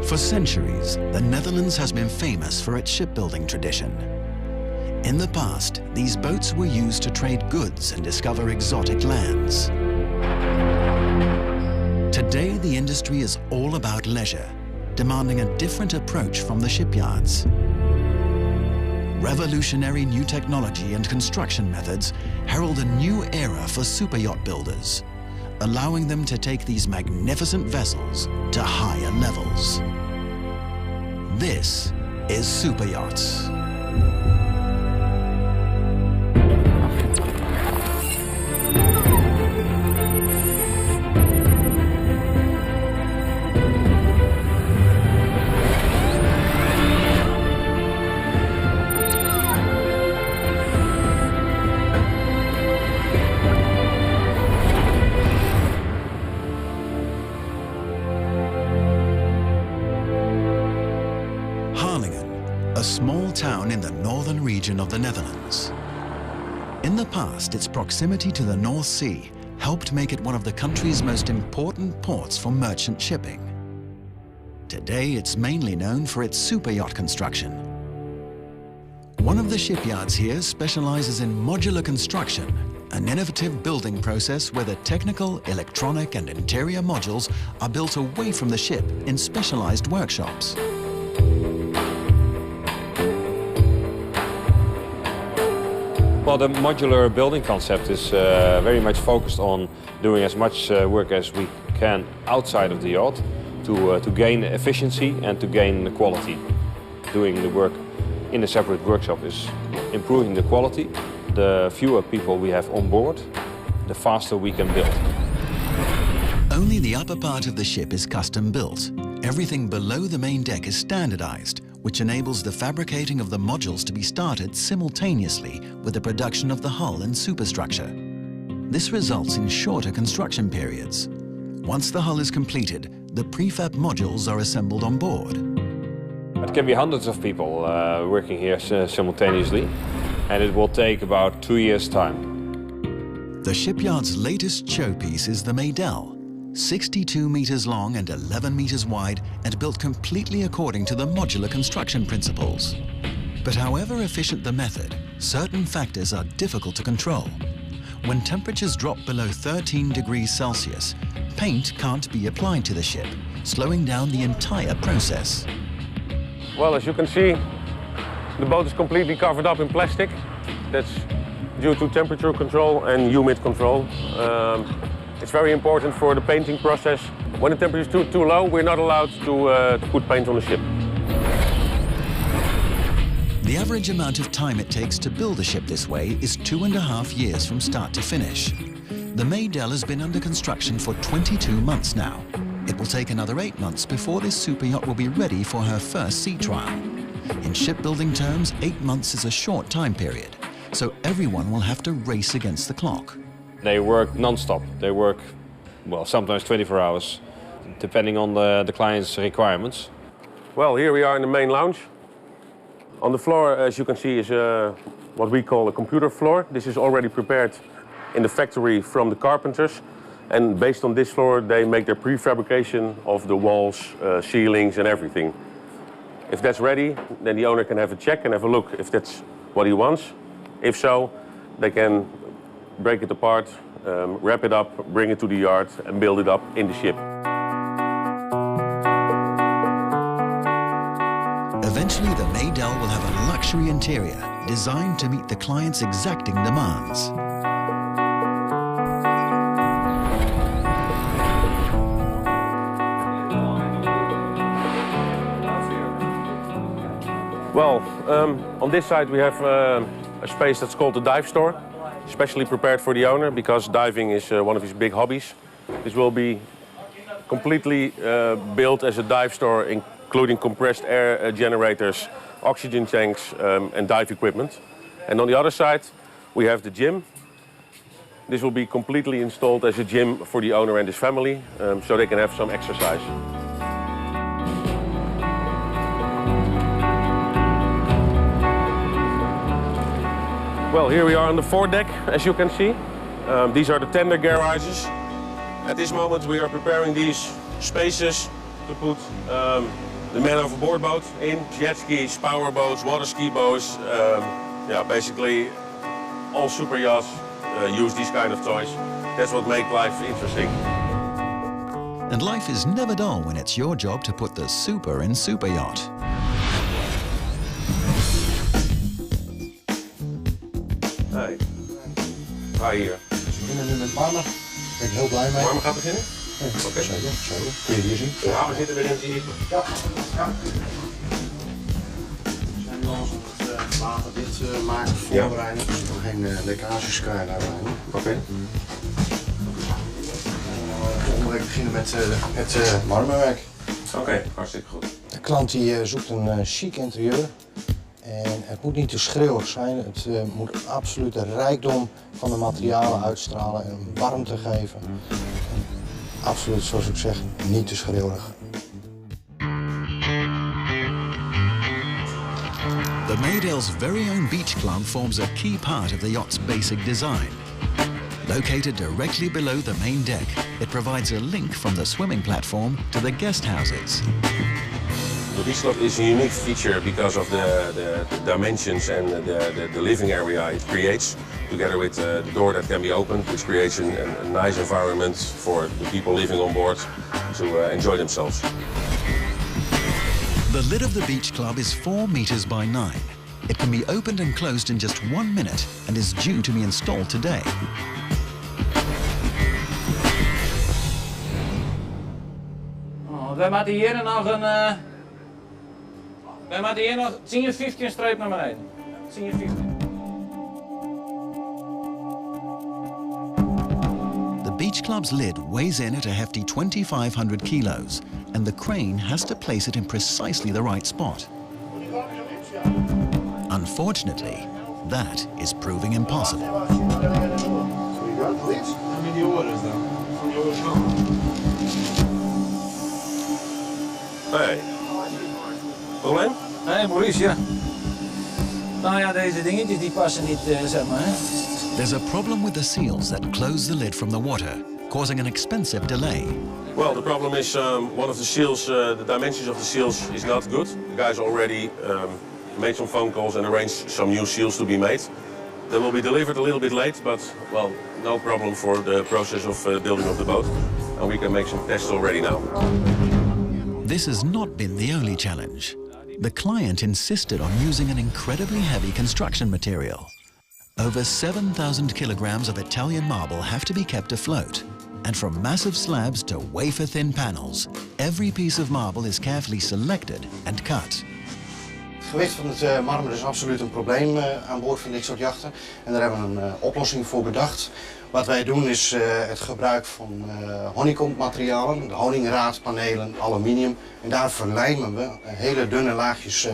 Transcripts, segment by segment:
For centuries, the Netherlands has been famous for its shipbuilding tradition. In the past, these boats were used to trade goods and discover exotic lands. Today, the industry is all about leisure, demanding a different approach from the shipyards. Revolutionary new technology and construction methods herald a new era for superyacht builders, allowing them to take these magnificent vessels to higher levels. This is Superyachts. A small town in the northern region of the Netherlands. In the past, its proximity to the North Sea helped make it one of the country's most important ports for merchant shipping. Today, it's mainly known for its superyacht construction. One of the shipyards here specializes in modular construction, an innovative building process where the technical, electronic, and interior modules are built away from the ship in specialized workshops. Well, the modular building concept is very much focused on doing as much work as we can outside of the yacht to gain efficiency and to gain quality. Doing the work in a separate workshop is improving the quality. The fewer people we have on board, the faster we can build. Only the upper part of the ship is custom built. Everything below the main deck is standardized, which enables the fabricating of the modules to be started simultaneously with the production of the hull and superstructure. This results in shorter construction periods. Once the hull is completed, the prefab modules are assembled on board. It can be hundreds of people working here simultaneously, and it will take about 2 years' time. The shipyard's latest showpiece is the Maydell, 62 meters long and 11 meters wide, and built completely according to the modular construction principles. But however efficient the method, certain factors are difficult to control. When temperatures drop below 13 degrees Celsius, paint can't be applied to the ship, slowing down the entire process. Well, as you can see, the boat is completely covered up in plastic. That's due to temperature control and humid control. It's very important for the painting process. When the temperature is too low, we're not allowed to put paint on the ship. The average amount of time it takes to build a ship this way is 2.5 years from start to finish. The Maydell has been under construction for 22 months now. It will take another 8 months before this superyacht will be ready for her first sea trial. In shipbuilding terms, 8 months is a short time period, so everyone will have to race against the clock. They work non-stop. They work, well, sometimes 24 hours, depending on the client's requirements. Well, here we are in the main lounge. On the floor, as you can see, is what we call a computer floor. This is already prepared in the factory from the carpenters. And based on this floor, they make their prefabrication of the walls, ceilings and everything. If that's ready, then the owner can have a check and have a look if that's what he wants. If so, they can break it apart, wrap it up, bring it to the yard and build it up in the ship. Eventually, the Maydell will have a luxury interior designed to meet the client's exacting demands. Well, on this side we have a space that's called the dive store, especially prepared for the owner because diving is one of his big hobbies. This will be completely built as a dive store, including compressed air generators, oxygen tanks and dive equipment. And on the other side we have the gym. This will be completely installed as a gym for the owner and his family, so they can have some exercise. Well, here we are on the foredeck, as you can see. These are the tender garages. At this moment we are preparing these spaces to put the man overboard boat in. Jet skis, power boats, water ski boats. Yeah, basically all super yachts use these kind of toys. That's what makes life interesting. And life is never dull when it's your job to put the super in super yacht. Hey. Ga hier. We beginnen nu met Marmer. Daar ben ik heel blij mee. Marmer gaat beginnen? Ja, Oké. Zeker. Kun je hier zien? Ja, we zitten erin, zie je. Ja. We zijn nu al eens op het water dit maken, voorbereiden. Dus we geen lekkages krijgen uiteindelijk. Oké. Volgende week beginnen met het marmerwerk. Oké, hartstikke goed. De klant die zoekt een chic interieur. En het moet niet te schreeuwig zijn, het moet absoluut de rijkdom van de materialen uitstralen en warmte geven. En absoluut, zoals ik zeg, niet te schreeuwig. The Maydel's very own beach club forms a key part of the yacht's basic design. Located directly below the main deck, it provides a link from the swimming platform to the guest houses. The beach club is a unique feature because of the dimensions and the living area it creates, together with the door that can be opened, which creates a nice environment for the people living on board to enjoy themselves. The lid of the beach club is 4 meters by 9. It can be opened and closed in just 1 minute and is due to be installed today. We maken hier nog een... We maken hier nog 10-15 streep naar beneden. 10-15. The beach club's lid weighs in at a hefty 2,500 kilos, and the crane has to place it in precisely the right spot. Unfortunately, that is proving impossible. Hey. Probleem? Nee, Maurice, ja. Nou ja, deze dingetjes die passen niet, zeg maar. Hè? There's a problem with the seals that close the lid from the water, causing an expensive delay. Well, the problem is one of the seals, the dimensions of the seals is not good. The guys already made some phone calls and arranged some new seals to be made. They will be delivered a little bit late, but, well, no problem for the process of building of the boat. And we can make some tests already now. This has not been the only challenge. The client insisted on using an incredibly heavy construction material. Over 7,000 kilograms of Italian marble have to be kept afloat. And from massive slabs to wafer-thin panels, every piece of marble is carefully selected and cut. Het gewicht van het marmer is absoluut een probleem aan boord van dit soort jachten. En daar hebben we een oplossing voor bedacht. Wat wij doen is het gebruik van honeycombmaterialen, de honingraadpanelen, aluminium. En daar verlijmen we hele dunne laagjes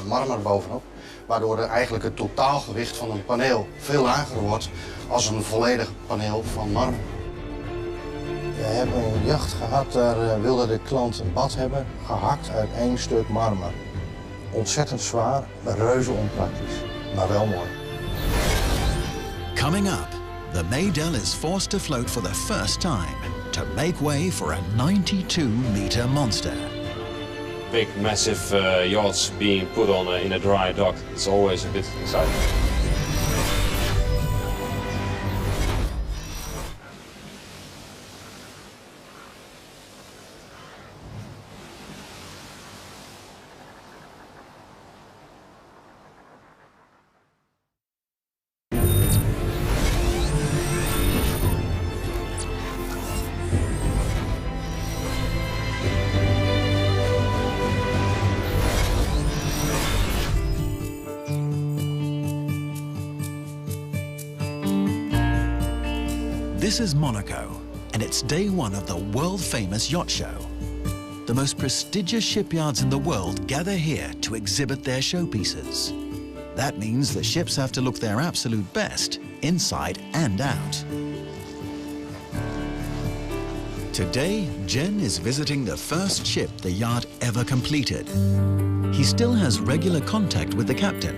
marmer bovenop. Waardoor eigenlijk het totaalgewicht van een paneel veel lager wordt als een volledig paneel van marmer. We hebben een jacht gehad, daar wilde de klant een bad hebben, gehakt uit 1 stuk marmer. Ontzettend zwaar, reuze onpraktisch, maar wel mooi. Coming up, the Maydel is forced to float for the first time to make way for a 92-meter monster. Big, massive yachts being put on in a dry dock, it's always a bit exciting. This is Monaco, and it's day 1 of the world-famous yacht show. The most prestigious shipyards in the world gather here to exhibit their showpieces. That means the ships have to look their absolute best, inside and out. Today, Jen is visiting the first ship the yacht ever completed. He still has regular contact with the captain.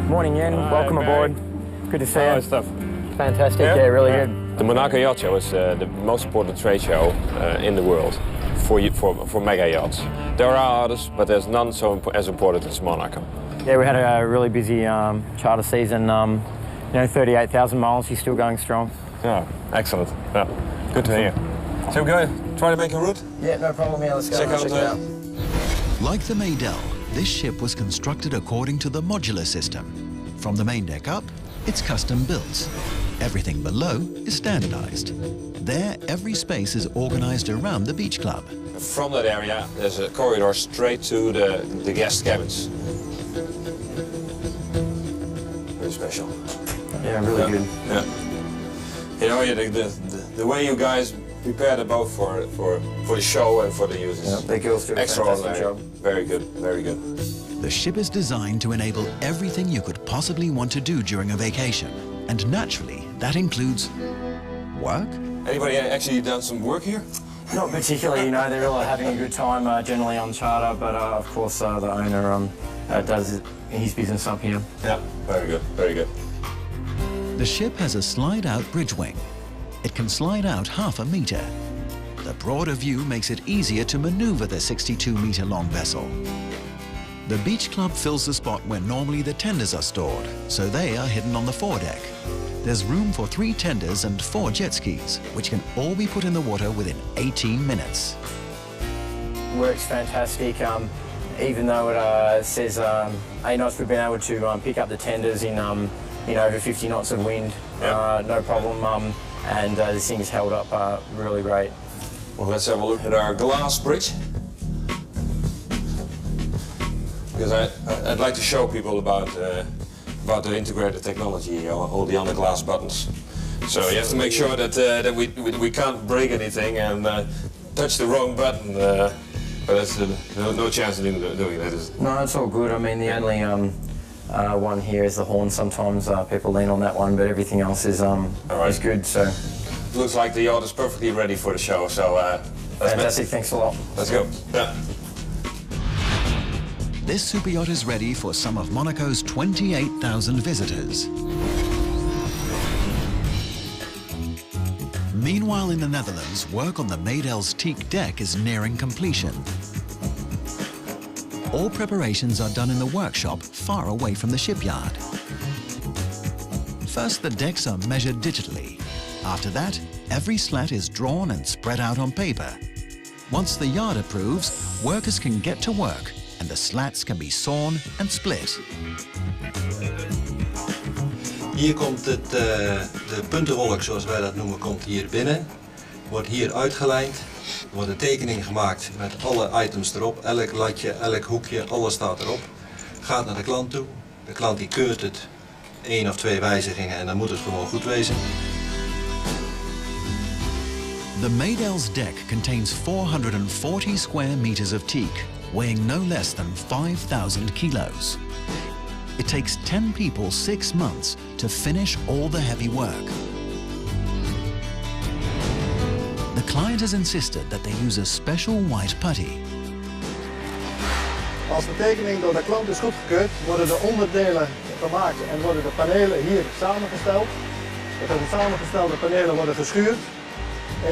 Morning, Jen. Welcome aboard. Good to see you. Stuff. Fantastic. Yeah, really good. The Monaco Yacht Show is the most important trade show in the world. for mega yachts. There are others, but there's none as important as Monaco. Yeah, we had a really busy charter season. 38,000 miles, he's still going strong. Yeah, excellent. Yeah, good to hear. So we go try to make a route? Yeah, no problem. Yeah, let's go check it out. Like the Maydell, this ship was constructed according to the modular system. From the main deck up, it's custom built. Everything below is standardized. There, every space is organized around the beach club. From that area, there's a corridor straight to the guest cabins. Very special. Yeah, really good. Yeah. You know, the way you guys prepare the boat for the show and for the users. Yeah, the girls do a fantastic job. Very good, very good. The ship is designed to enable everything you could possibly want to do during a vacation. And naturally, that includes work. Anybody actually done some work here? Not particularly, they're all having a good time generally on charter, but of course the owner does his business up here. Yeah, very good, very good. The ship has a slide-out bridge wing. It can slide out 1/2 meter. The broader view makes it easier to maneuver the 62-meter-long vessel. The beach club fills the spot where normally the tenders are stored, so they are hidden on the foredeck. There's room for 3 tenders and 4 jet skis, which can all be put in the water within 18 minutes. Works fantastic. Even though it says 8 knots, we've been able to pick up the tenders in over 50 knots of wind, no problem. And this thing's held up really great. Well, let's have a look at our glass bridge. Because I'd like to show people about the integrated technology, all the underglass buttons. So you have to make sure that we can't break anything and touch the wrong button. But that's no chance of doing that, is it? No, it's all good. I mean, the only one here is the horn. Sometimes people lean on that one, but everything else is good. So looks like the yacht is perfectly ready for the show. So fantastic. Thanks a lot. Let's go. Yeah. This super yacht is ready for some of Monaco's 28,000 visitors. Meanwhile, in the Netherlands, work on the Maydell's teak deck is nearing completion. All preparations are done in the workshop far away from the shipyard. First, the decks are measured digitally. After that, every slat is drawn and spread out on paper. Once the yard approves, workers can get to work and the slats can be sawn and split. Hier komt de puntenwolk, zoals wij dat noemen, komt hier binnen. Wordt hier uitgelijnd. Er wordt een tekening gemaakt met alle items erop. Elk latje, elk hoekje, alles staat erop. Gaat naar de klant toe. De klant die keurt het 1 of 2 wijzigingen en dan moet het gewoon goed wezen. The Maydell's deck contains 440 square meters of teak, weighing no less than 5,000 kilos. It takes 10 people 6 months to finish all the heavy work. The client has insisted that they use a special white putty. Als de tekening door de klant is goedgekeurd, worden de onderdelen gemaakt en worden de panelen hier samengesteld. De samengestelde panelen worden geschuurd,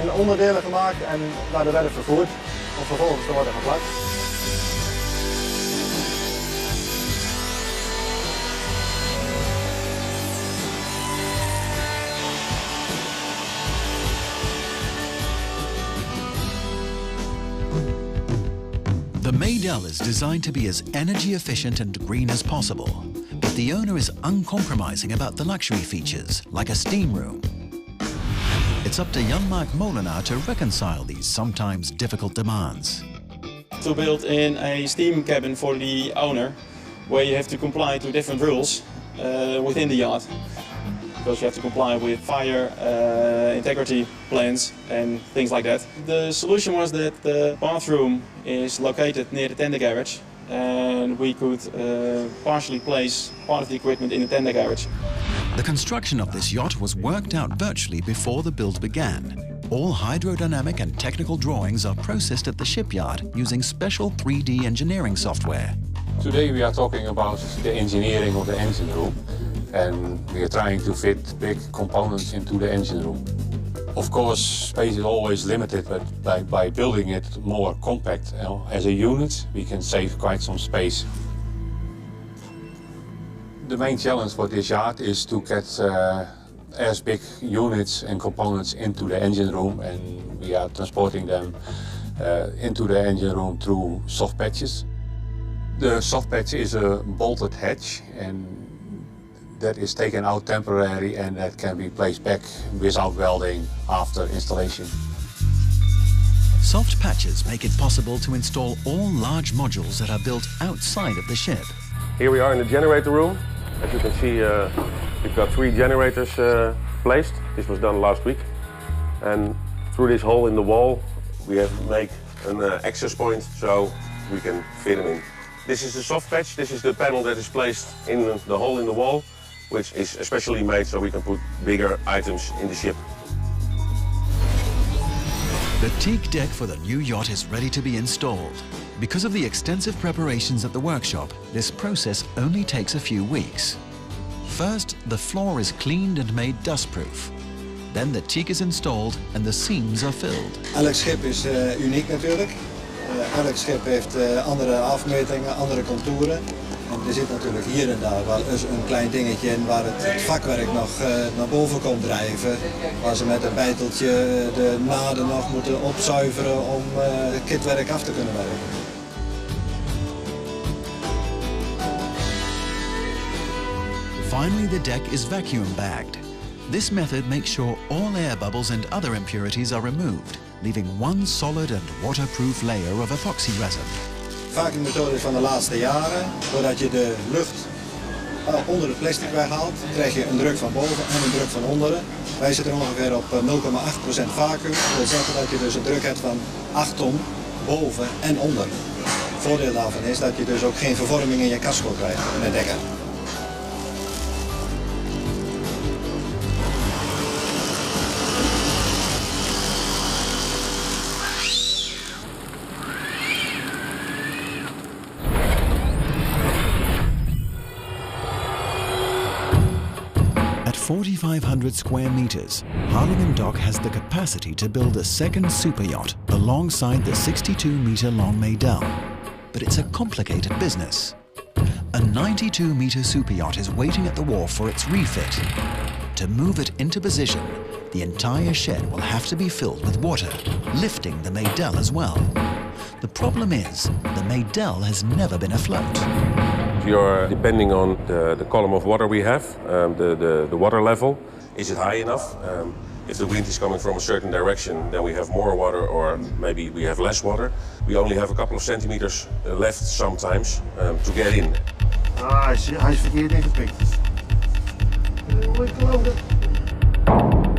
in onderdelen gemaakt en naar de werf vervoerd, om vervolgens te worden geplakt. The Maydell is designed to be as energy efficient and green as possible, but the owner is uncompromising about the luxury features, like a steam room. It's up to Jan-Mark Molenaar to reconcile these sometimes difficult demands. To build in a steam cabin for the owner, where you have to comply to different rules within the yacht. Because you have to comply with fire integrity plans and things like that. The solution was that the bathroom is located near the tender garage and we could partially place part of the equipment in the tender garage. The construction of this yacht was worked out virtually before the build began. All hydrodynamic and technical drawings are processed at the shipyard using special 3D engineering software. Today we are talking about the engineering of the engine room. And we are trying to fit big components into the engine room. Of course, space is always limited, but by building it more compact as a unit, we can save quite some space. The main challenge for this yacht is to get as big units and components into the engine room, and we are transporting them into the engine room through soft patches. The soft patch is a bolted hatch, and that is taken out temporarily and that can be placed back without welding after installation. Soft patches make it possible to install all large modules that are built outside of the ship. Here we are in the generator room. As you can see, we've got 3 generators placed. This was done last week. And through this hole in the wall, we have to make an access point so we can fit them in. This is the soft patch. This is the panel that is placed in the hole in the wall, which is especially made so we can put bigger items in the ship. The teak deck for the new yacht is ready to be installed. Because of the extensive preparations at the workshop, this process only takes a few weeks. First, the floor is cleaned and made dustproof. Then the teak is installed and the seams are filled. Elk schip is uniek natuurlijk. Elk schip heeft andere afmetingen, andere contouren. En er zit natuurlijk hier en daar wel eens een klein dingetje in waar het vakwerk nog naar boven komt drijven. Waar ze met een bijteltje de naden nog moeten opzuiveren om het kitwerk af te kunnen werken. Finally, the deck is vacuum bagged. This method makes sure all air bubbles and other impurities are removed, leaving one solid and waterproof layer of epoxy resin. Vacuummethode is van de laatste jaren. Doordat je de lucht onder het plastic weghaalt, krijg je een druk van boven en een druk van onderen. Wij zitten ongeveer op 0,8% vacuüm. Dat wil zeggen dat je dus een druk hebt van 8 ton boven en onder. Het voordeel daarvan is dat je dus ook geen vervorming in je casco krijgt in de dekker. At 4,500 square meters, Harlingen Dock has the capacity to build a second superyacht alongside the 62-meter-long Maydell. But it's a complicated business. A 92-meter superyacht is waiting at the wharf for its refit. To move it into position, the entire shed will have to be filled with water, lifting the Maydell as well. The problem is, the Maydell has never been afloat. You're depending on the column of water we have, the water level. Is it high enough? If the wind is coming from a certain direction, then we have more water, or maybe we have less water. We only have a couple of centimeters left sometimes to get in. Ah, hij is verkeerd ingepikt.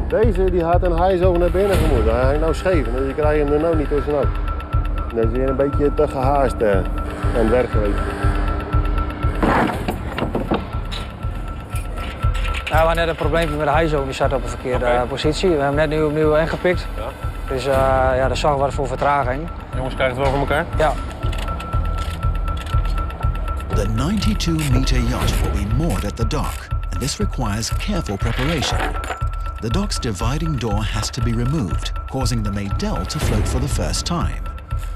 Deze die had een high zo naar binnen gemoet. Hij hangt nou scheef, dus je krijgt hem er nou niet tussenop. Dat is weer een beetje te gehaast aan het werk geweest. Nou, we hadden net een probleempje met de hijzo, die zat op een verkeerde positie. We hebben hem net nu opnieuw ingepikt. Ja. Dus ja, dat zorgt wat voor vertraging. Jongens, krijgen het wel voor elkaar? Ja. The 92-meter yacht will be moored at the dock, and this requires careful preparation. The dock's dividing door has to be removed, causing the Maydell to float for the first time.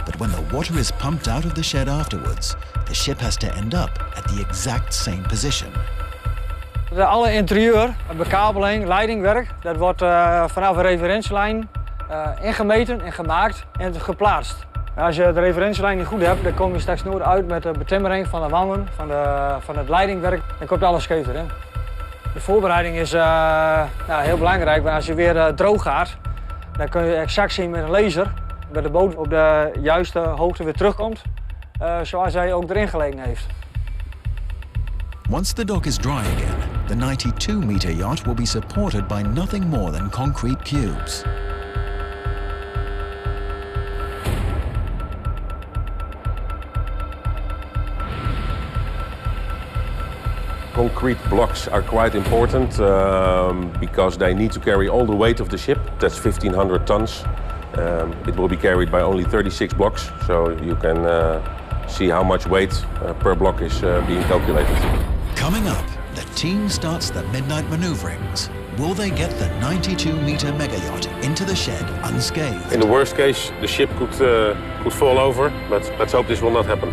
But when the water is pumped out of the shed afterwards, the ship has to end up at the exact same position. Alle interieur, bekabeling, leidingwerk, dat wordt vanaf een referentielijn ingemeten en gemaakt en geplaatst. Als je de referentielijn niet goed hebt, dan kom je straks nooit uit met de betimmering van de wanden, van het leidingwerk. Dan komt alles scheef erin. De voorbereiding is heel belangrijk, want als je weer droog gaat, dan kun je exact zien met een laser dat de boot op de juiste hoogte weer terugkomt, zoals hij ook erin gelegen heeft. Once the dock is dry again, the 92-meter yacht will be supported by nothing more than concrete cubes. Concrete blocks are quite important because they need to carry all the weight of the ship. That's 1,500 tons. It will be carried by only 36 blocks, so you can see how much weight per block is being calculated. Coming up, the team starts the midnight maneuverings. Will they get the 92-meter mega yacht into the shed unscathed? In the worst case, the ship could fall over, but let's hope this will not happen.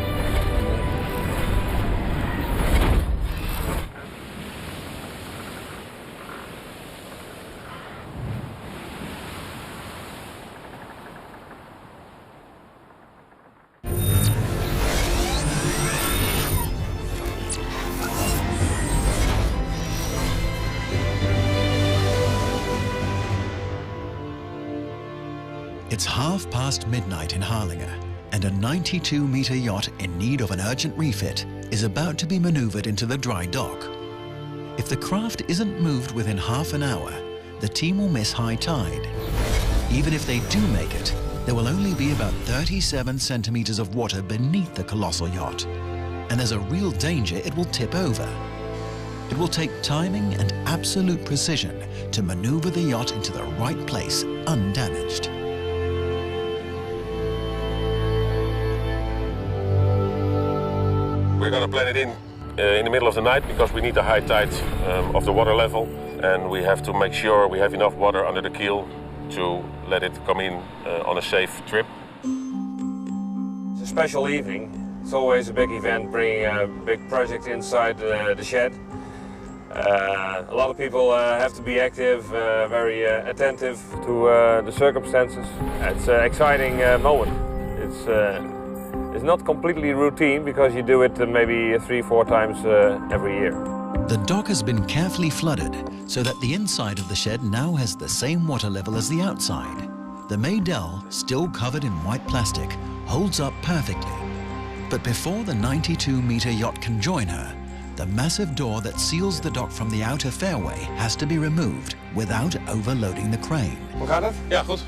It's midnight in Harlingen, and a 92-meter yacht in need of an urgent refit is about to be maneuvered into the dry dock. If the craft isn't moved within half an hour, the team will miss high tide. Even if they do make it, there will only be about 37 centimeters of water beneath the colossal yacht, and there's a real danger it will tip over. It will take timing and absolute precision to maneuver the yacht into the right place undamaged. We're going to plan it in the middle of the night because we need the high tide of the water level, and we have to make sure we have enough water under the keel to let it come in on a safe trip. It's a special evening. It's always a big event, bringing a big project inside the shed. A lot of people have to be active, very attentive to the circumstances. It's an exciting moment. It's not completely routine because you do it maybe 3-4 times every year. The dock has been carefully flooded so that the inside of the shed now has the same water level as the outside. The Maydell, still covered in white plastic, holds up perfectly. But before the 92-meter yacht can join her, the massive door that seals the dock from the outer fairway has to be removed without overloading the crane. Hoe gaat het? Ja, goed.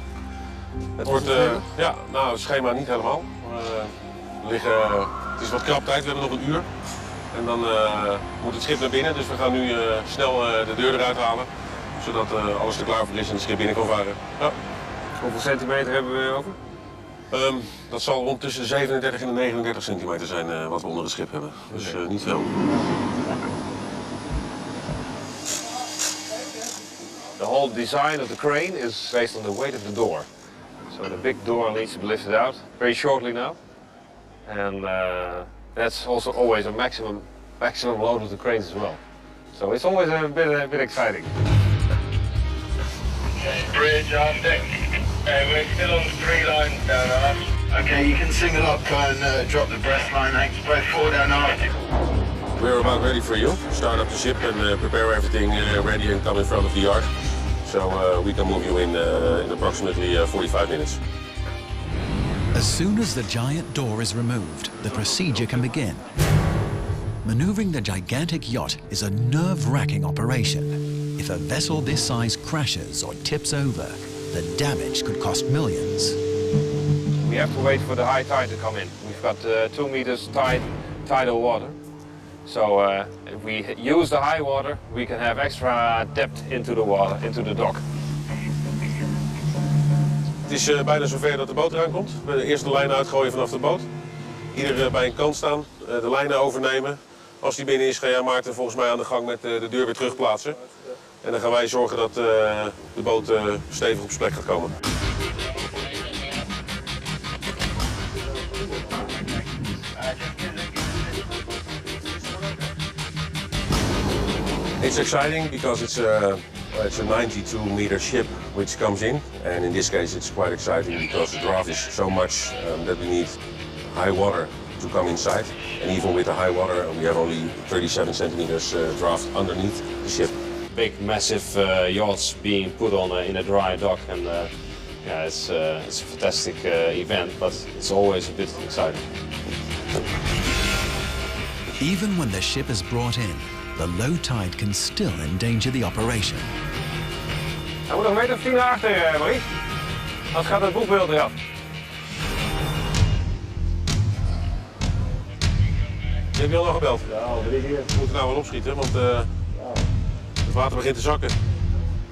Het wordt, ja, nou, het schema niet helemaal. Het is wat krap tijd, we hebben nog een uur. En dan moet het schip naar binnen, dus we gaan nu snel de deur eruit halen. Zodat alles er klaar voor is en het schip binnen kan varen. Ja. Hoeveel centimeter hebben we over? Dat zal rond tussen de 37 en de 39 centimeter zijn wat we onder het schip hebben. Dus niet veel. The whole design of the crane is based on the weight of the door. So the big door needs to be lifted out very shortly now. And that's also always a maximum load of the cranes as well. So it's always a bit exciting. Bridge on deck. We're still on the 3 lines down aft. Okay, you can single up and drop the breast line, thanks. Breath 4 down aft. We're about ready for you. Start up the ship and prepare everything ready and come in front of the yard. So we can move you in approximately 45 minutes. As soon as the giant door is removed, the procedure can begin. Maneuvering the gigantic yacht is a nerve-wracking operation. If a vessel this size crashes or tips over, the damage could cost millions. We have to wait for the high tide to come in. We've got 2 meters tidal water. So if we use the high water, we can have extra depth into the water, into the dock. Het is bijna zover dat de boot eraan komt. We eerst de lijnen uitgooien vanaf de boot. Ieder bij een kant staan, de lijnen overnemen. Als die binnen is, ga jij Maarten volgens mij aan de gang met de deur weer terugplaatsen. En dan gaan wij zorgen dat de boot stevig op zijn plek gaat komen. It's exciting because it's a 92-meter ship which comes in, and in this case it's quite exciting because the draft is so much that we need high water to come inside, and even with the high water we have only 37 centimeters draft underneath the ship. Big, massive yachts being put on in a dry dock, and yeah, it's a fantastic event, but it's always a bit exciting. Even when the ship is brought in, the low tide can still endanger the operation. Hij moet nog een meter of 10 naar achter, Marie. Anders gaat het boegbeeld eraf. Je hebt je al nog gebeld? Ja, we moeten nou wel opschieten, want het water begint te zakken.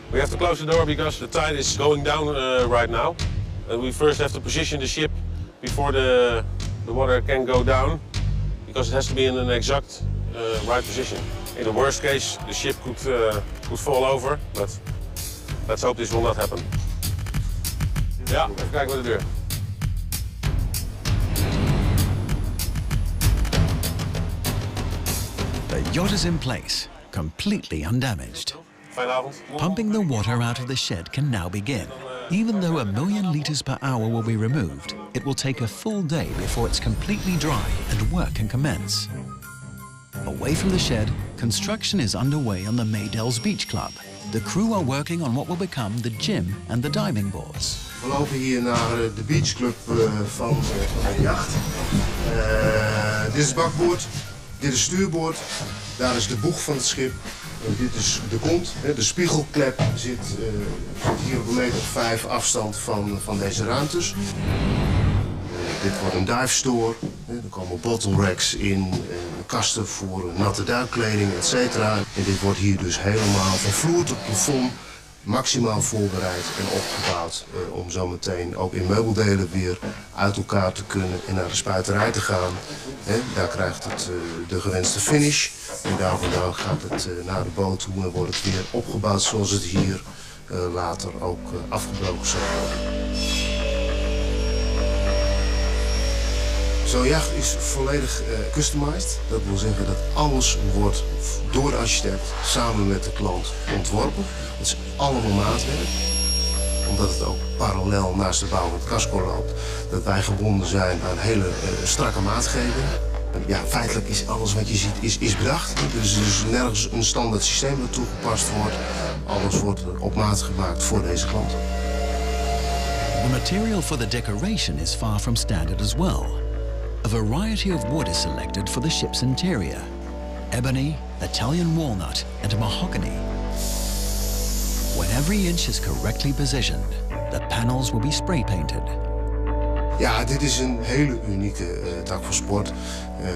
We have to close the door because the tide is going down right now. And we first have to position the ship before the water can go down, because it has to be in an exact right position. In the worst case, the ship could fall over, but let's hope this will not happen. Ja, even kijken bij de deur. The yacht is in place, completely undamaged. Fijne avond. Pumping the water out of the shed can now begin. Even though 1 million litres per hour will be removed, it will take a full day before it's completely dry and work can commence. Away from the shed, construction is underway on the Maydel's Beach Club. The crew are working on what will become the gym and the diving boards. We lopen hier naar de beachclub van de jacht. Dit is het bakboord, dit is het stuurboord, daar is de boeg van het schip. Dit is de kont, de spiegelklep zit hier op 1,5 meter afstand van deze ruimtes. Dit wordt een dive store, er komen bottle racks in, kasten voor natte duikkleding, etc. En dit wordt hier dus helemaal van vloer tot plafond maximaal voorbereid en opgebouwd om zo meteen ook in meubeldelen weer uit elkaar te kunnen en naar de spuiterij te gaan. Daar krijgt het de gewenste finish en daar vandaan gaat het naar de boot toe en wordt het weer opgebouwd zoals het hier later ook afgebroken zal worden. Zo'n jacht is volledig customized. Dat wil zeggen dat alles wordt door de architect samen met de klant ontworpen. Dat is allemaal maatwerk. Omdat het ook parallel naast de bouw van het casco loopt. Dat wij gebonden zijn aan hele strakke maatgevingen. Ja, feitelijk is alles wat je ziet is bedacht. Er is dus nergens een standaard systeem dat toegepast wordt. Alles wordt op maat gemaakt voor deze klant. The material for the decoration is far from standard as well. A variety of wood is selected for the ship's interior. Ebony, Italian walnut and mahogany. When every inch is correctly positioned, the panels will be spray painted. Ja, dit is een hele unieke tak van sport.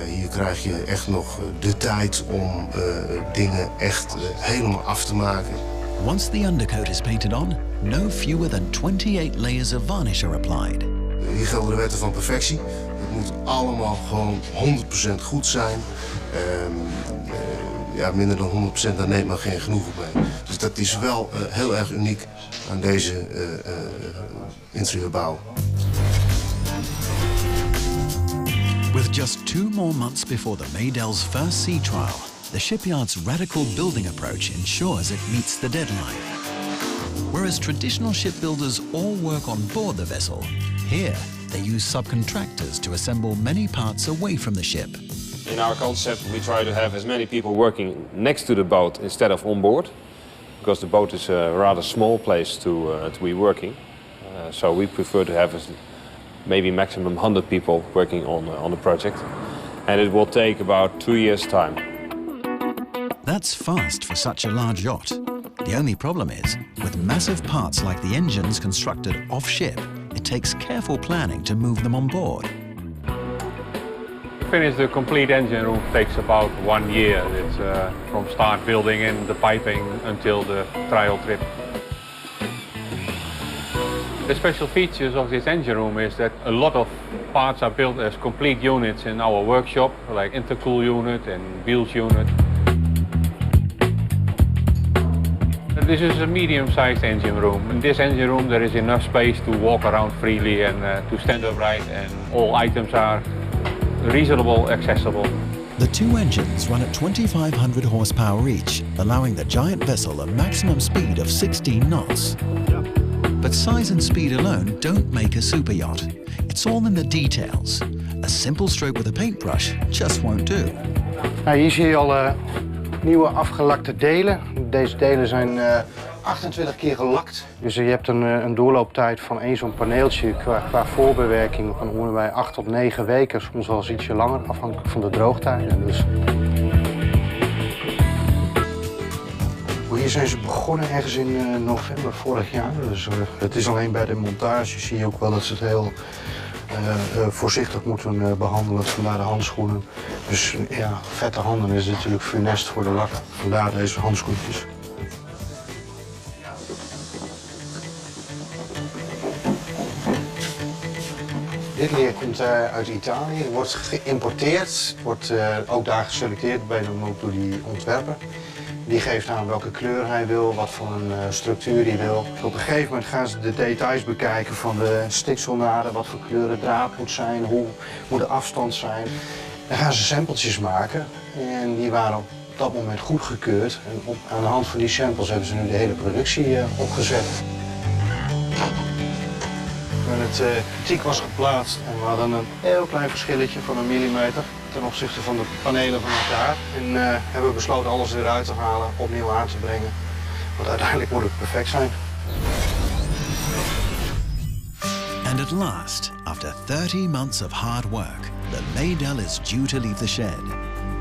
Hier krijg je echt nog de tijd om dingen echt helemaal af te maken. Once the undercoat is painted on, no fewer than 28 layers of varnish are applied. Hier gelden de wetten van perfectie. Het moet allemaal gewoon 100% goed zijn. Ja, minder dan 100% daar neemt men geen genoegen mee. Dus dat is wel heel erg uniek aan deze interieurbouw. With just 2 more months before the Maydel's first sea trial, the shipyard's radical building approach ensures it meets the deadline. Whereas traditional shipbuilders all work on board the vessel, here they use subcontractors to assemble many parts away from the ship. In our concept, we try to have as many people working next to the boat instead of on board, because the boat is a rather small place to be working. So we prefer to have maybe maximum 100 people working on the project, and it will take about 2 years' time. That's fast for such a large yacht. The only problem is, with massive parts like the engines constructed off-ship, it takes careful planning to move them on board. To finish the complete engine room takes about 1 year. It's from start building in the piping until the trial trip. The special features of this engine room is that a lot of parts are built as complete units in our workshop, like intercool unit and wheels unit. This is a medium-sized engine room. In this engine room there is enough space to walk around freely and to stand upright, and all items are reasonable, accessible. The 2 engines run at 2,500 horsepower each, allowing the giant vessel a maximum speed of 16 knots. But size and speed alone don't make a super yacht. It's all in the details. A simple stroke with a paintbrush just won't do. Nou, hier zie je al nieuwe afgelakte delen. Deze delen zijn 28 keer gelakt. Dus je hebt een doorlooptijd van één zo'n paneeltje qua voorbewerking van ongeveer 8 tot 9 weken. Soms wel eens ietsje langer, afhankelijk van de droogtijden. Dus... Hier zijn ze begonnen ergens in november vorig jaar. Dus het is alleen bij de montage zie je ook wel dat ze het heel voorzichtig moeten behandelen. Vandaar de handschoenen. Dus ja, vette handen is natuurlijk funest voor de lak. Vandaar deze handschoentjes. Dit leer komt uit Italië. Het wordt geïmporteerd. Het wordt ook daar geselecteerd, bij dan ook door die ontwerper. Die geeft aan welke kleur hij wil, wat voor een structuur hij wil. Op een gegeven moment gaan ze de details bekijken van de stikselnaden, wat voor kleur het draad moet zijn, hoe moet de afstand zijn. Dan gaan ze sampletjes maken en die waren op dat moment goedgekeurd. En aan de hand van die samples hebben ze nu de hele productie opgezet. Het kritiek was geplaatst en we hadden een heel klein verschilletje van 1 millimeter ten opzichte van de panelen van elkaar. En hebben we besloten alles eruit te halen, opnieuw aan te brengen. Want uiteindelijk moet het perfect zijn. And at last, after 30 months of hard work, the Maydell is due to leave the shed.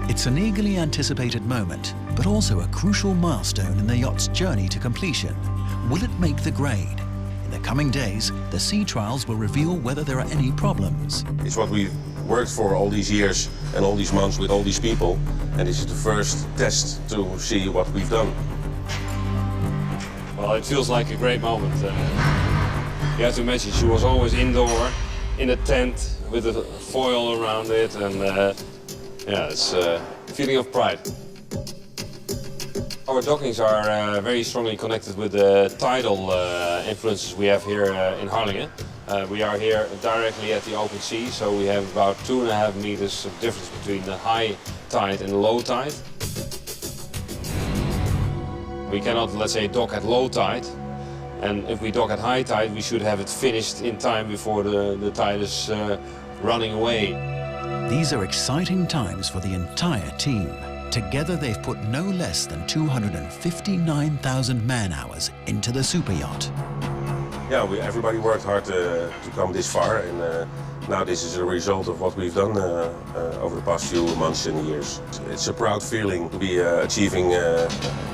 It's an eagerly anticipated moment, but also a crucial milestone in the yacht's journey to completion. Will it make the grade? In the coming days, the sea trials will reveal whether there are any problems. It's what we've worked for all these years and all these months with all these people, and this is the first test to see what we've done. Well, it feels like a great moment. You have to imagine she was always indoor, in a tent with a foil around it, and yeah, it's a feeling of pride. Our dockings are very strongly connected with the tidal influences we have here in Harlingen. We are here directly at the open sea, so we have about 2.5 meters of difference between the high tide and the low tide. We cannot, let's say, dock at low tide, and if we dock at high tide, we should have it finished in time before the tide is running away. These are exciting times for the entire team. Together they've put no less than 259,000 man-hours into the super yacht. Yeah, everybody worked hard to come this far, and now this is a result of what we've done over the past few months and years. It's a proud feeling to be achieving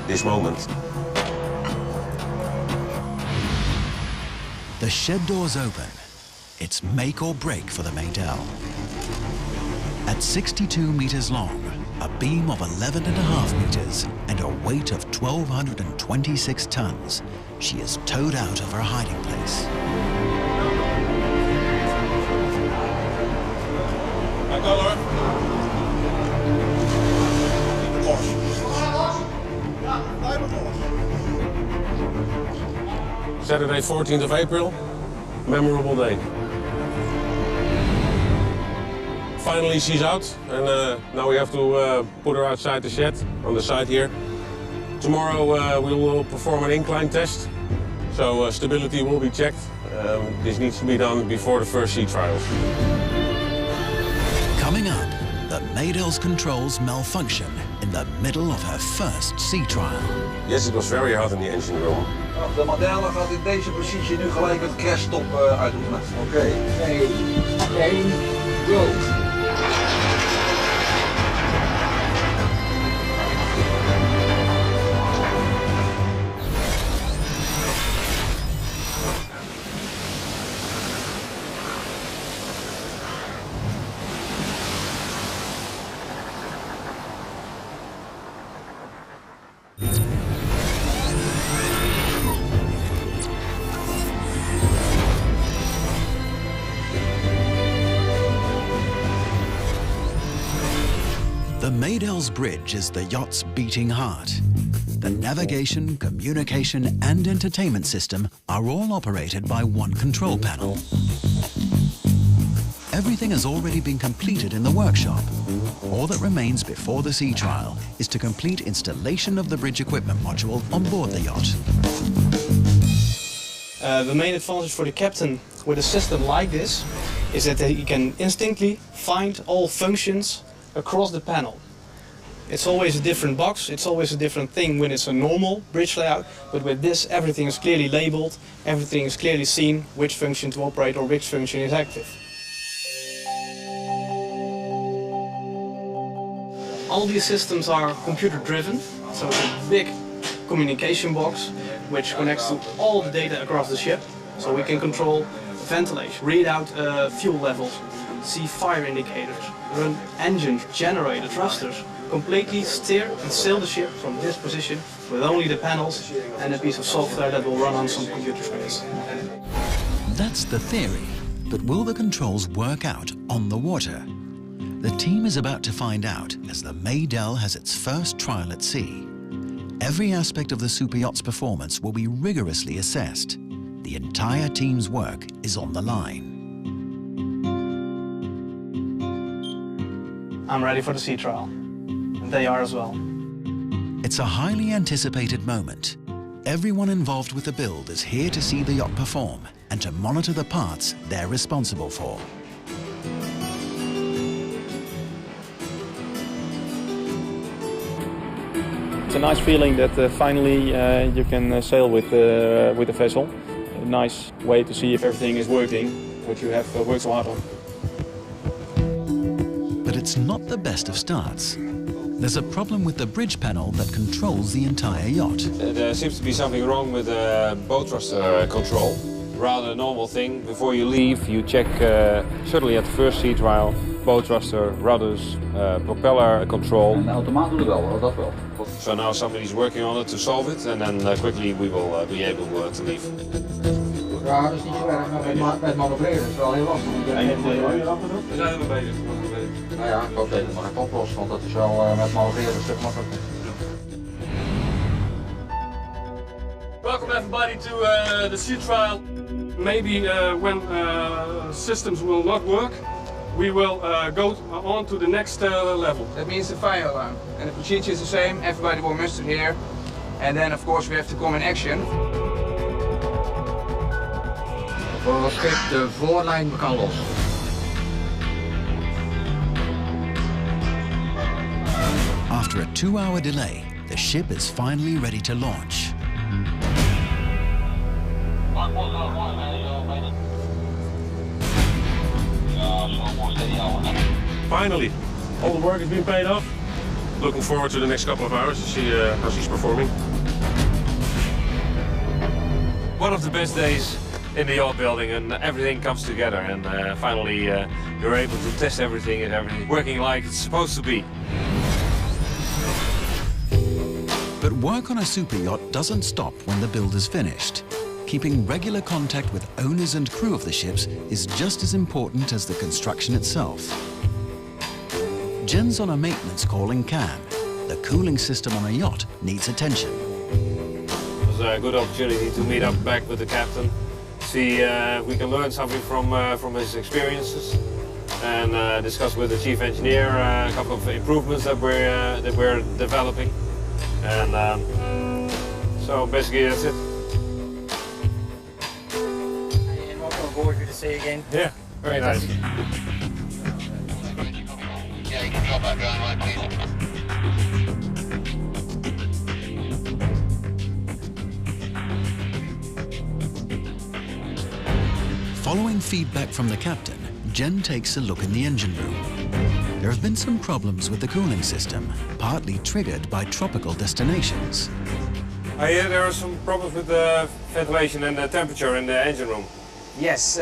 this moment. The shed doors open. It's make or break for the Maydell. At 62 meters long, a beam of 11.5 meters and a weight of 1,226 tons, she is towed out of her hiding place. Saturday, 14th of April, memorable day. Finally she's out, and now we have to put her outside the shed on the side here. Tomorrow we will perform an incline test, so stability will be checked. This needs to be done before the first sea trials. Coming up, the Maydell's controls malfunction in the middle of her first sea trial. Yes, it was very hot in the engine room. De Maydell gaat in deze positie nu gelijk het crashstop uitoefenen. Oké. 2, 1, go! The Maydell's bridge is the yacht's beating heart. The navigation, communication and entertainment system are all operated by one control panel. Everything has already been completed in the workshop. All that remains before the sea trial is to complete installation of the bridge equipment module on board the yacht. The main advantage for the captain with a system like this is that he can instantly find all functions across the panel. It's always a different box, it's always a different thing when it's a normal bridge layout, but with this everything is clearly labeled, everything is clearly seen which function to operate or which function is active. All these systems are computer driven, so it's a big communication box which connects to all the data across the ship, so we can control ventilation, read out fuel levels, see fire indicators, run engines, generator, thrusters, completely steer and sail the ship from this position with only the panels and a piece of software that will run on some computer screens. That's the theory, but will the controls work out on the water? The team is about to find out as the Maydell has its first trial at sea. Every aspect of the Superyacht's performance will be rigorously assessed. The entire team's work is on the line. I'm ready for the sea trial, and they are as well. It's a highly anticipated moment. Everyone involved with the build is here to see the yacht perform and to monitor the parts they're responsible for. It's a nice feeling that finally you can sail with the vessel. A nice way to see if everything is working, what you have worked so hard on. But it's not the best of starts. There's a problem with the bridge panel that controls the entire yacht. There seems to be something wrong with the bow thruster control. Rather a normal thing. Before you leave, you check, certainly at the first sea trial, bow thruster, rudders, propeller control. En de automaat doet het wel, dat wel. So now somebody's working on it to solve it, and then quickly we will be able to leave. Ja, dat is niet zo erg, maar met manoeuvreren is wel heel lastig. We zijn er mee bezig. Nou ja, ik hoop dat je het maar gaat oplossen, want dat is wel met manoeuvreren een stuk makkelijker. Welcome everybody to the sea trial. Maybe when systems will not work, we will go on to the next level. That means the fire alarm. And the procedure is the same, everybody will muster here. And then of course we have to come in action. Voor het schip, de voorlijn kan los. After a 2-hour delay, the ship is finally ready to launch. Finally, all the work has been paid off. Looking forward to the next couple of hours to see how she's performing. One of the best days in the yacht building, and everything comes together, and finally you're able to test everything and everything working like it's supposed to be. But work on a superyacht doesn't stop when the build is finished. Keeping regular contact with owners and crew of the ships is just as important as the construction itself. Jen's on a maintenance call in Cannes. The cooling system on a yacht needs attention. It was a good opportunity to meet up back with the captain, see if we can learn something from his experiences, and discuss with the chief engineer a couple of improvements that we're developing. And so basically that's it. And welcome aboard, good to see you again. Yeah, very nice. Yeah, you can drop that going right, please. Following feedback from the captain, Jen takes a look in the engine room. There have been some problems with the cooling system, partly triggered by tropical destinations. I hear there are some problems with the ventilation and the temperature in the engine room. Yes,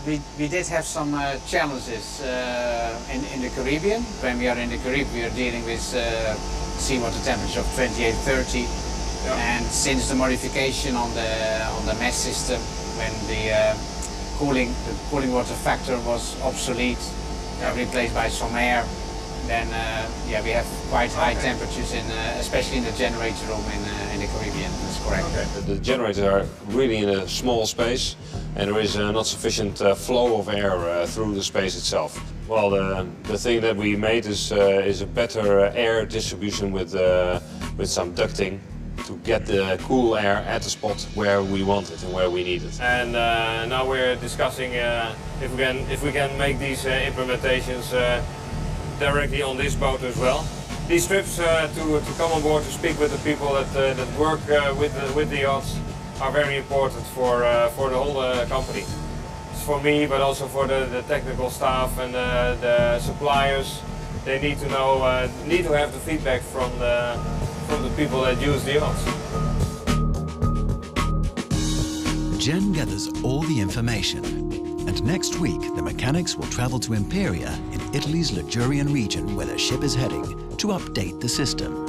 we did have some challenges in the Caribbean. When we are in the Caribbean, we are dealing with seawater temperature of 28-30. Yeah. And since the modification on the mesh system, when the cooling water factor was obsolete, replaced by some air, then yeah, we have quite high temperatures especially in the generator room in the Caribbean. That's correct. Okay. The generators are really in a small space, and there is not sufficient flow of air through the space itself. Well, the thing that we made is a better air distribution with some ducting to get the cool air at the spot where we want it and where we need it. And now we're discussing if we can make these implementations directly on this boat as well. These trips to come on board to speak with the people that work with the yachts are very important for the whole company. It's for me, but also for the technical staff and the suppliers. They need to know, need to have the feedback from the people that use the yachts. Jen gathers all the information, and next week the mechanics will travel to Imperia in Italy's Ligurian region where the ship is heading to update the system.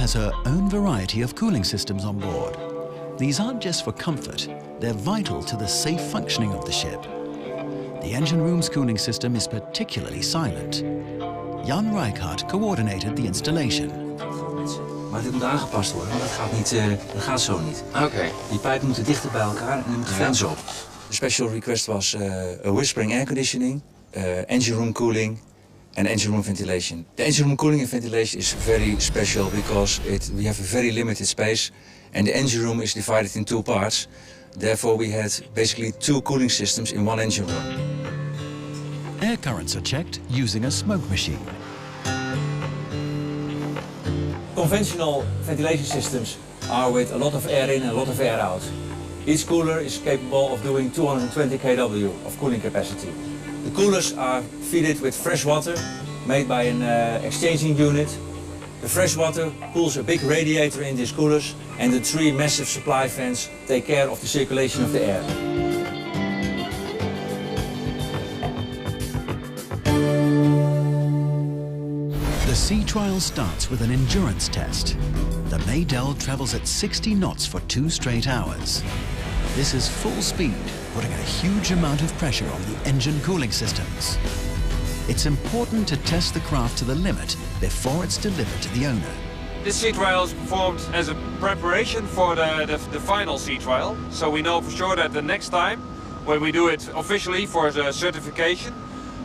Has her own variety of cooling systems on board. These aren't just for comfort, they're vital to the safe functioning of the ship. The engine room's cooling system is particularly silent. Jan Rijkaard coordinated the installation. Maar dit moet aangepast worden, want dat gaat zo niet. Oké. Die pijpen moeten dichter bij elkaar en er moeten fans op. De special request was a whispering air conditioning, engine room cooling and engine room ventilation. The engine room cooling and ventilation is very special because we have a very limited space and the engine room is divided in two parts. Therefore we had basically two cooling systems in one engine room. Air currents are checked using a smoke machine. Conventional ventilation systems are with a lot of air in and a lot of air out. Each cooler is capable of doing 220 kW of cooling capacity. The coolers are fitted with fresh water made by an exchanging unit. The fresh water cools a big radiator in these coolers and the three massive supply fans take care of the circulation of the air. The sea trial starts with an endurance test. The Maydell travels at 60 knots for 2 straight hours. This is full speed, putting a huge amount of pressure on the engine cooling systems. It's important to test the craft to the limit before it's delivered to the owner. This sea trial is performed as a preparation for the final sea trial. So we know for sure that the next time, when we do it officially for the certification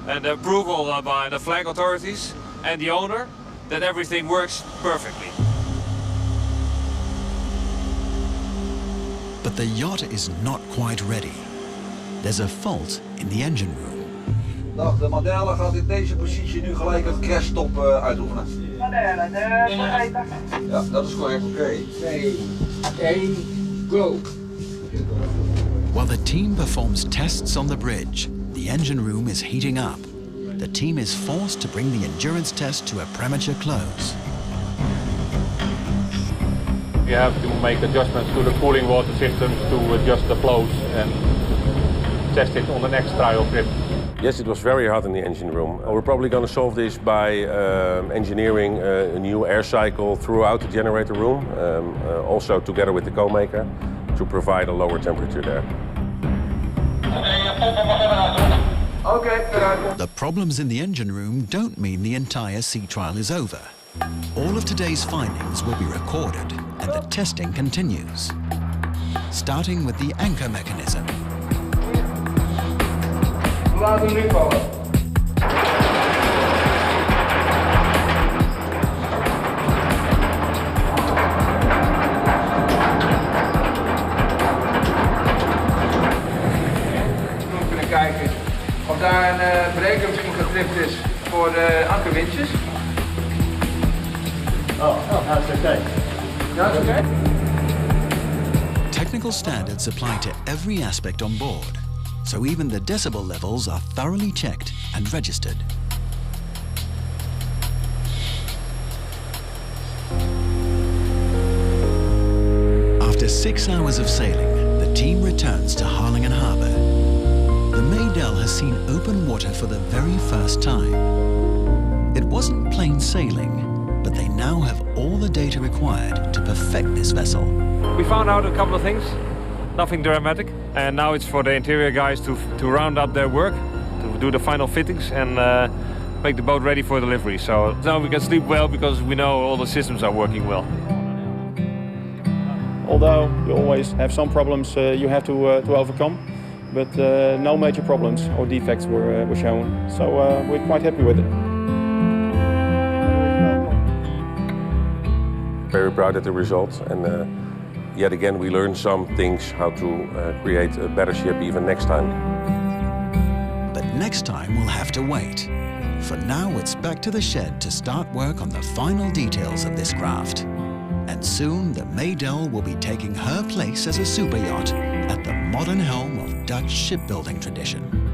and the approval by the flag authorities and the owner, that everything works perfectly. But the yacht is not quite ready. There's a fault in the engine room. Nou, de Madelle gaat in deze positie nu gelijk het crashstop uitoefenen. Madelle, ja, dat is correct. Oké. 2, 1, go. While the team performs tests on the bridge, the engine room is heating up. The team is forced to bring the endurance test to a premature close. We have to make adjustments to the cooling water systems to adjust the flows and test it on the next trial trip. Yes, it was very hot in the engine room. We're probably going to solve this by engineering a new air cycle throughout the generator room, also together with the co-maker, to provide a lower temperature there. The problems in the engine room don't mean the entire sea trial is over. All of today's findings will be recorded and the testing continues, starting with the anchor mechanism. Laat hem nu vallen. We kunnen kijken of daar een breker misschien getript is voor de ankerwindjes. Oh, that's okay. That's okay. Technical standards apply to every aspect on board, so even the decibel levels are thoroughly checked and registered. After 6 hours of sailing, the team returns to Harlingen Harbour. The Maydell has seen open water for the very first time. It wasn't plain sailing, but they now have all the data required to perfect this vessel. We found out a couple of things, nothing dramatic, and now it's for the interior guys to round up their work, to do the final fittings and make the boat ready for delivery. So now we can sleep well because we know all the systems are working well. Although you always have some problems you have to overcome, but no major problems or defects were shown. So we're quite happy with it. Very proud of the results, and yet again we learned some things how to create a better ship even next time. But next time we'll have to wait. For now it's back to the shed to start work on the final details of this craft. And soon the Maydell will be taking her place as a super yacht at the modern helm of Dutch shipbuilding tradition.